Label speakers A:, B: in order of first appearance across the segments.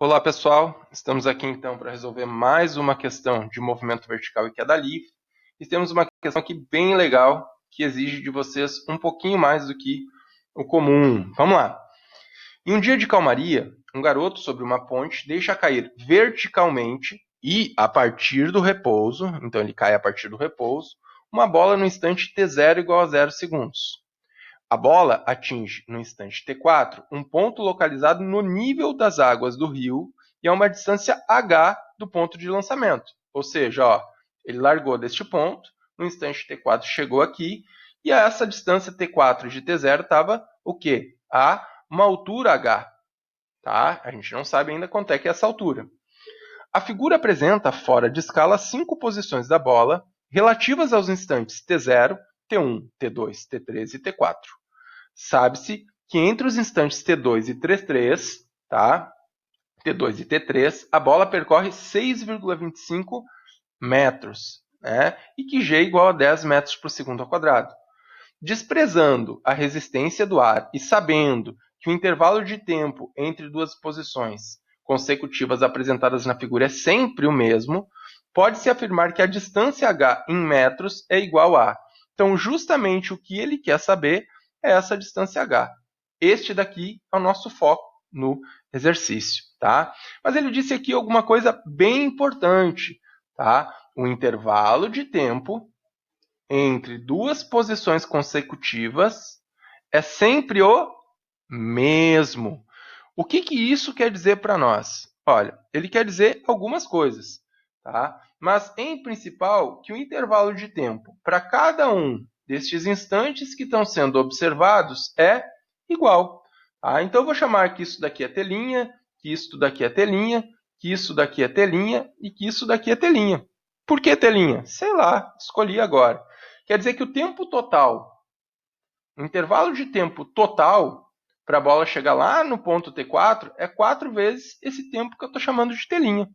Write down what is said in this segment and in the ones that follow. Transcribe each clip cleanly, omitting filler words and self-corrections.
A: Olá pessoal, estamos aqui então para resolver mais uma questão de movimento vertical e queda livre. E temos uma questão aqui bem legal que exige de vocês um pouquinho mais do que o comum. Vamos lá. Em um dia de calmaria, um garoto sobre uma ponte deixa cair verticalmente e a partir do repouso, então ele cai a partir do repouso, uma bola no instante t0 igual a 0 segundos. A bola atinge, no instante t4, um ponto localizado no nível das águas do rio e a uma distância h do ponto de lançamento. Ou seja, ele largou deste ponto, no instante t4 chegou aqui, e a essa distância t4 de t0 estava o quê? A uma altura h. Tá? A gente não sabe ainda quanto é que é essa altura. A figura apresenta, fora de escala, 5 posições da bola relativas aos instantes t0, t1, t2, t3 e t4. Sabe-se que entre os instantes T2 e T3, tá? T2 e T3, a bola percorre 6,25 metros, né? E que G é igual a 10 metros por segundo ao quadrado. Desprezando a resistência do ar e sabendo que o intervalo de tempo entre duas posições consecutivas apresentadas na figura é sempre o mesmo, pode-se afirmar que a distância h em metros é igual a... Então, justamente o que ele quer saber é essa distância h. Este daqui é o nosso foco no exercício, tá? Mas ele disse aqui alguma coisa bem importante, tá? O intervalo de tempo entre duas posições consecutivas é sempre o mesmo. O que isso quer dizer para nós? Olha, ele quer dizer algumas coisas, tá? Mas, em principal, que o intervalo de tempo para cada um destes instantes que estão sendo observados é igual. Tá? Então, eu vou chamar que isso daqui é telinha, que isso daqui é telinha, que isso daqui é telinha e que isso daqui é telinha. Por que telinha? Sei lá, escolhi agora. Quer dizer que o tempo total, o intervalo de tempo total para a bola chegar lá no ponto T4 é 4 vezes esse tempo que eu estou chamando de telinha.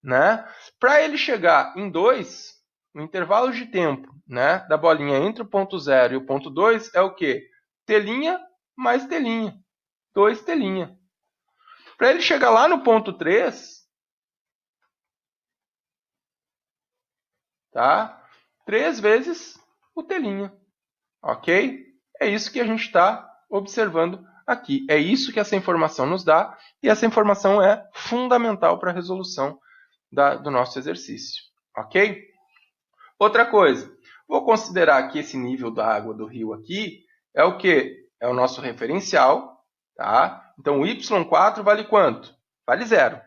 A: Né? Para ele chegar em 2, o intervalo de tempo, né, da bolinha entre o ponto 0 e o ponto 2 é o quê? Telinha mais telinha. 2 telinha. Para ele chegar lá no ponto 3, tá? 3 vezes o telinha. Ok? É isso que a gente está observando aqui. É isso que essa informação nos dá, e essa informação é fundamental para a resolução do nosso exercício. Ok? Outra coisa, vou considerar que esse nível da água do rio aqui é o quê? É o nosso referencial, tá? Então, o y4 vale quanto? Vale 0,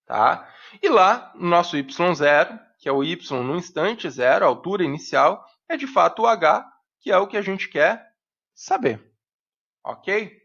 A: tá? E lá, no nosso y0, que é o y no instante 0, a altura inicial, é de fato o h, que é o que a gente quer saber, ok?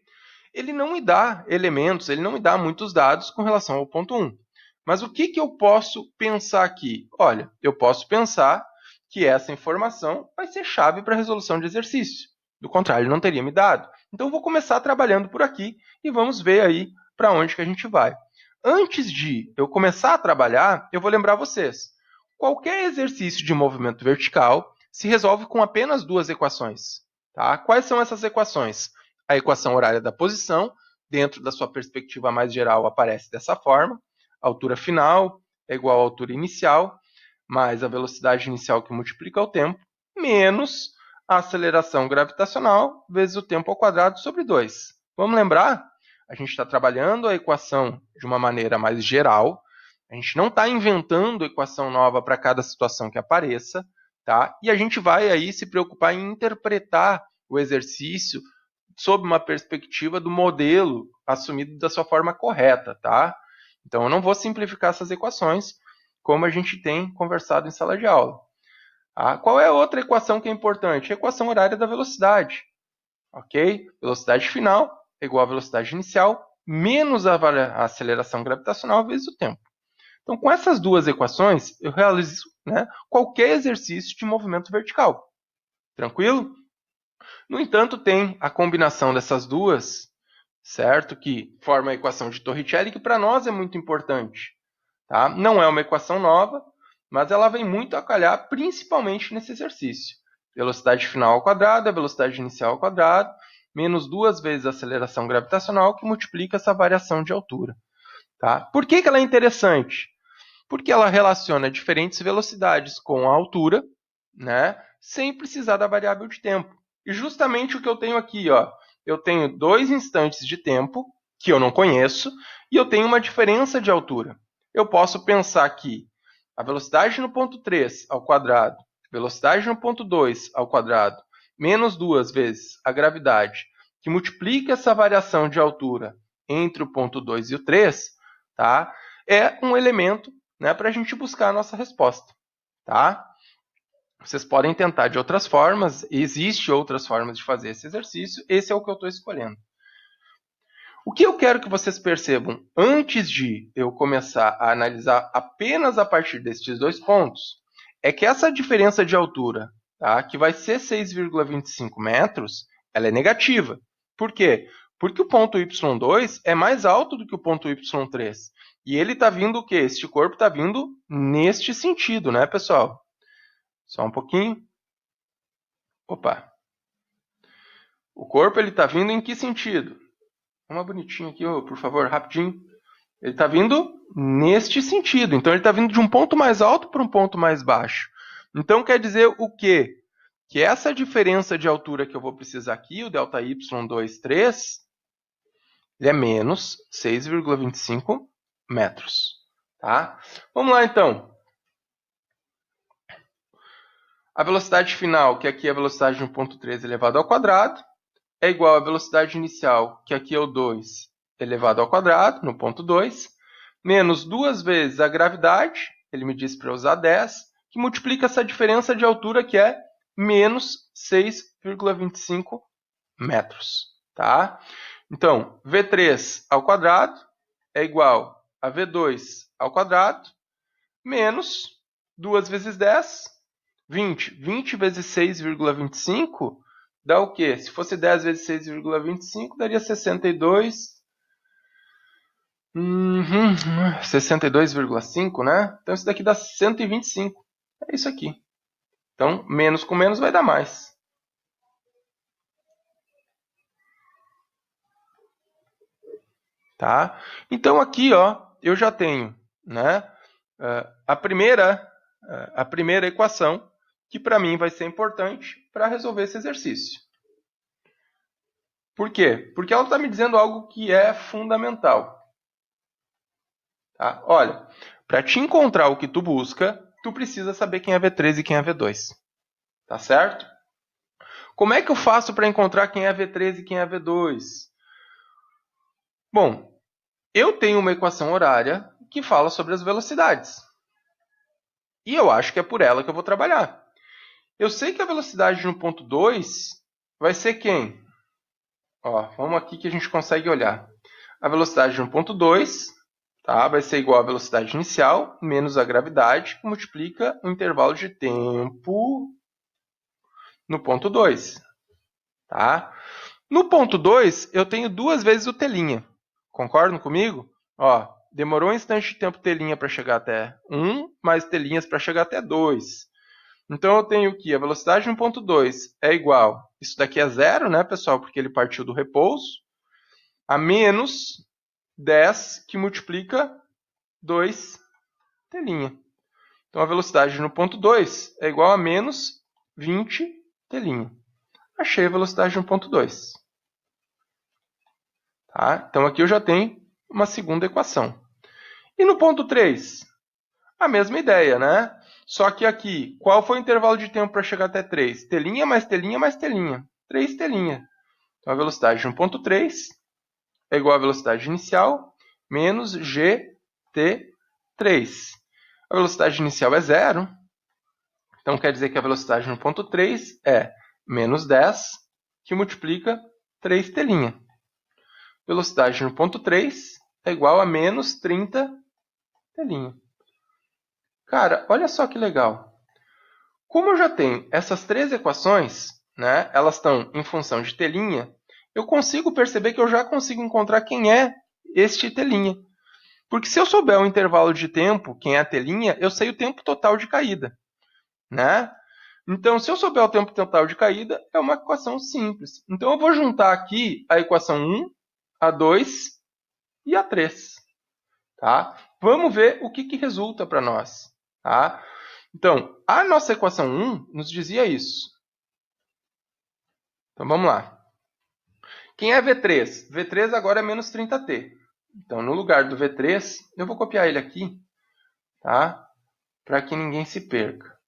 A: Ele não me dá elementos, ele não me dá muitos dados com relação ao ponto 1. Mas o que eu posso pensar aqui? Olha, eu posso pensar que essa informação vai ser chave para a resolução de exercício. Do contrário, ele não teria me dado. Então, eu vou começar trabalhando por aqui e vamos ver aí para onde que a gente vai. Antes de eu começar a trabalhar, eu vou lembrar vocês. Qualquer exercício de movimento vertical se resolve com apenas duas equações. Tá? Quais são essas equações? A equação horária da posição, dentro da sua perspectiva mais geral, aparece dessa forma. A altura final é igual à altura inicial, mais a velocidade inicial que multiplica o tempo, menos a aceleração gravitacional vezes o tempo ao quadrado sobre 2. Vamos lembrar? A gente está trabalhando a equação de uma maneira mais geral. A gente não está inventando equação nova para cada situação que apareça. Tá? E a gente vai aí se preocupar em interpretar o exercício sob uma perspectiva do modelo assumido da sua forma correta, tá? Então, eu não vou simplificar essas equações, como a gente tem conversado em sala de aula. Tá? Qual é a outra equação que é importante? A equação horária da velocidade. Ok? Velocidade final é igual à velocidade inicial menos a aceleração gravitacional vezes o tempo. Então, com essas duas equações, eu realizo, né, qualquer exercício de movimento vertical. Tranquilo? No entanto, tem a combinação dessas duas, certo? Que forma a equação de Torricelli, que para nós é muito importante. Tá? Não é uma equação nova, mas ela vem muito a calhar, principalmente nesse exercício. Velocidade final ao quadrado é velocidade inicial ao quadrado, menos 2 vezes a aceleração gravitacional, que multiplica essa variação de altura. Tá? Por que ela é interessante? Porque ela relaciona diferentes velocidades com a altura, né, sem precisar da variável de tempo. E justamente o que eu tenho aqui, ó, eu tenho 2 instantes de tempo, que eu não conheço, e eu tenho uma diferença de altura. Eu posso pensar que a velocidade no ponto 3 ao quadrado, velocidade no ponto 2 ao quadrado, menos 2 vezes a gravidade, que multiplica essa variação de altura entre o ponto 2 e o 3, tá? É um elemento, né, para a gente buscar a nossa resposta. Tá? Vocês podem tentar de outras formas, existem outras formas de fazer esse exercício, esse é o que eu estou escolhendo. O que eu quero que vocês percebam antes de eu começar a analisar apenas a partir destes 2 pontos, é que essa diferença de altura, tá, que vai ser 6,25 metros, ela é negativa. Por quê? Porque o ponto Y2 é mais alto do que o ponto Y3. E ele está vindo o quê? Este corpo está vindo neste sentido, né, pessoal? Só um pouquinho. Opa. O corpo está vindo em que sentido? Uma bonitinha aqui, por favor, rapidinho. Ele está vindo neste sentido. Então, ele está vindo de um ponto mais alto para um ponto mais baixo. Então, quer dizer o quê? Que essa diferença de altura que eu vou precisar aqui, o ΔY23, ele é menos 6,25 metros. Tá? Vamos lá, então. A velocidade final, que aqui é a velocidade de 1,3 elevado ao quadrado, é igual à velocidade inicial, que aqui é o 2 elevado ao quadrado, no ponto 2, menos 2 vezes a gravidade, ele me disse para usar 10, que multiplica essa diferença de altura, que é menos 6,25 metros. Tá? Então, V3 ao quadrado é igual a V2 ao quadrado, menos 2 vezes 10, 20. 20 vezes 6,25 dá o quê? Se fosse 10 vezes 6,25, daria 62. 62,5, né? Então, isso daqui dá 125. É isso aqui. Então, menos com menos vai dar mais. Tá? Então, aqui, ó, eu já tenho, né, a primeira equação, que para mim vai ser importante para resolver esse exercício. Por quê? Porque ela está me dizendo algo que é fundamental. Tá? Olha, para te encontrar o que tu busca, tu precisa saber quem é V3 e quem é V2. Tá certo? Como é que eu faço para encontrar quem é V3 e quem é V2? Bom, eu tenho uma equação horária que fala sobre as velocidades. E eu acho que é por ela que eu vou trabalhar. Eu sei que a velocidade no ponto 2 vai ser quem? Ó, vamos aqui que a gente consegue olhar. A velocidade no ponto 2, tá, vai ser igual à velocidade inicial menos a gravidade, que multiplica o intervalo de tempo no ponto 2. Tá? No ponto 2, eu tenho 2 vezes o telinha. Concordam comigo? Ó, demorou um instante de tempo telinha para chegar até 1, mais telinhas para chegar até 2. Então, eu tenho que a velocidade no ponto 2 é igual, isso daqui é zero, né, pessoal, porque ele partiu do repouso, a menos 10, que multiplica 2 telinha. Então, a velocidade no ponto 2 é igual a menos 20 telinha. Achei a velocidade no ponto 2. Tá? Então, aqui eu já tenho uma segunda equação. E no ponto 3? A mesma ideia, né? Só que aqui, qual foi o intervalo de tempo para chegar até 3? Telinha mais telinha mais telinha. 3 telinha. Então, a velocidade no ponto 3 é igual à velocidade inicial menos gt3. A velocidade inicial é zero. Então, quer dizer que a velocidade no ponto 3 é menos 10, que multiplica 3 telinha. Velocidade no ponto 3 é igual a menos 30 telinha. Cara, olha só que legal. Como eu já tenho essas 3 equações, né, elas estão em função de telinha, eu consigo perceber que eu já consigo encontrar quem é este telinha. Porque se eu souber o intervalo de tempo, quem é a telinha, eu sei o tempo total de caída. Né? Então, se eu souber o tempo total de caída, é uma equação simples. Então, eu vou juntar aqui a equação 1, a 2 e a 3. Tá? Vamos ver o que resulta para nós. Tá? Então, a nossa equação 1 nos dizia isso. Então, vamos lá. Quem é V3? V3 agora é menos 30t. Então, no lugar do V3, eu vou copiar ele aqui, tá? Para que ninguém se perca.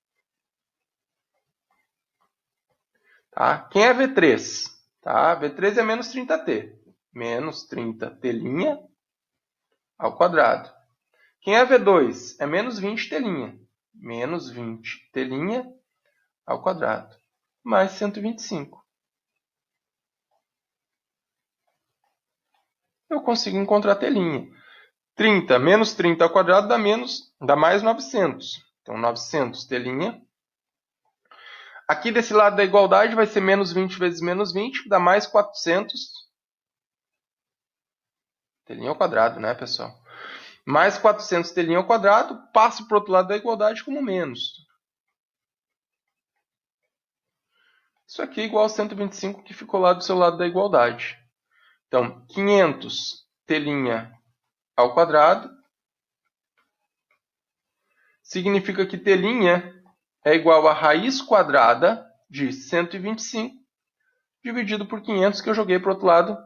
A: Tá? Quem é V3? Tá? V3 é menos 30t. Menos 30t' ao quadrado. Quem é V2? É menos 20t'. Menos 20t' ao quadrado. Mais 125. Eu consigo encontrar t'. 30 menos 30 ao quadrado dá mais 900. Então, 900 t'. Aqui desse lado da igualdade vai ser menos 20 vezes menos 20, dá mais 400 t' ao quadrado, né, pessoal? Mais 400 t' ao quadrado, passo para o outro lado da igualdade como menos. Isso aqui é igual a 125 que ficou lá do seu lado da igualdade. Então, 500 t' ao quadrado significa que t' é igual a raiz quadrada de 125 dividido por 500, que eu joguei para o outro lado,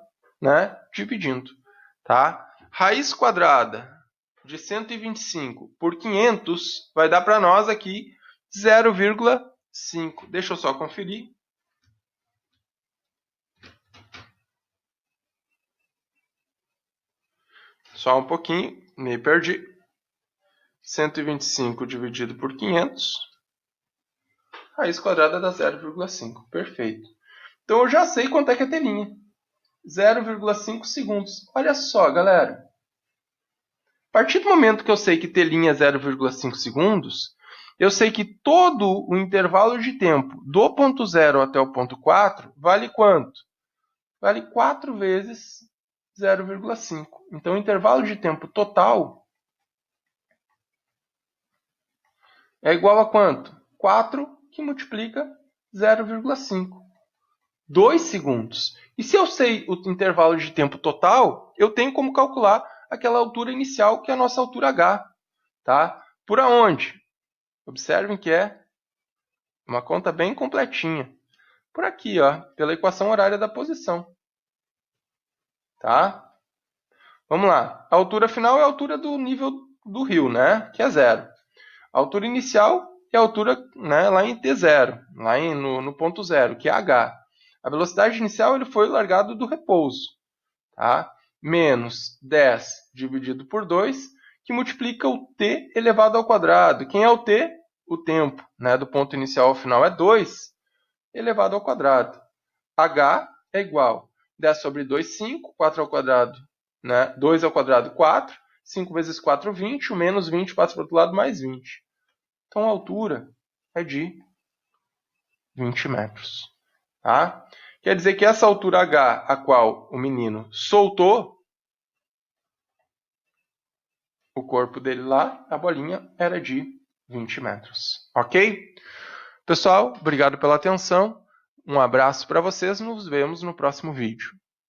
A: né, dividindo. Tá? Raiz quadrada de 125 por 500 vai dar para nós aqui 0,5. Deixa eu só conferir. Só um pouquinho, me perdi. 125 dividido por 500. Raiz quadrada dá 0,5. Perfeito. Então eu já sei quanto é que é t'. 0,5 segundos. Olha só, galera. A partir do momento que eu sei que t' é 0,5 segundos, eu sei que todo o intervalo de tempo do ponto 0 até o ponto 4 vale quanto? Vale 4 vezes 0,5. Então, o intervalo de tempo total é igual a quanto? 4 que multiplica 0,5. 2 segundos. E se eu sei o intervalo de tempo total, eu tenho como calcular aquela altura inicial, que é a nossa altura h. Tá? Por aonde? Observem que é uma conta bem completinha. Por aqui, ó, pela equação horária da posição. Tá? Vamos lá. A altura final é a altura do nível do rio, né? Que é 0. A altura inicial é a altura, né, lá em T0, lá no ponto 0, que é h. A velocidade inicial ele foi largado do repouso. Tá? Menos 10 dividido por 2, que multiplica o t elevado ao quadrado. Quem é o t? O tempo, né, do ponto inicial ao final é 2 elevado ao quadrado. h é igual a 10 sobre 2, 5, 4 ao quadrado, né, 2 ao quadrado, 4, 5 vezes 4, 20, o menos 20 passa para o outro lado, mais 20. Então, a altura é de 20 metros. Tá? Quer dizer que essa altura h, a qual o menino soltou o corpo dele lá, a bolinha era de 20 metros. Ok? Pessoal, obrigado pela atenção. Um abraço para vocês. Nos vemos no próximo vídeo.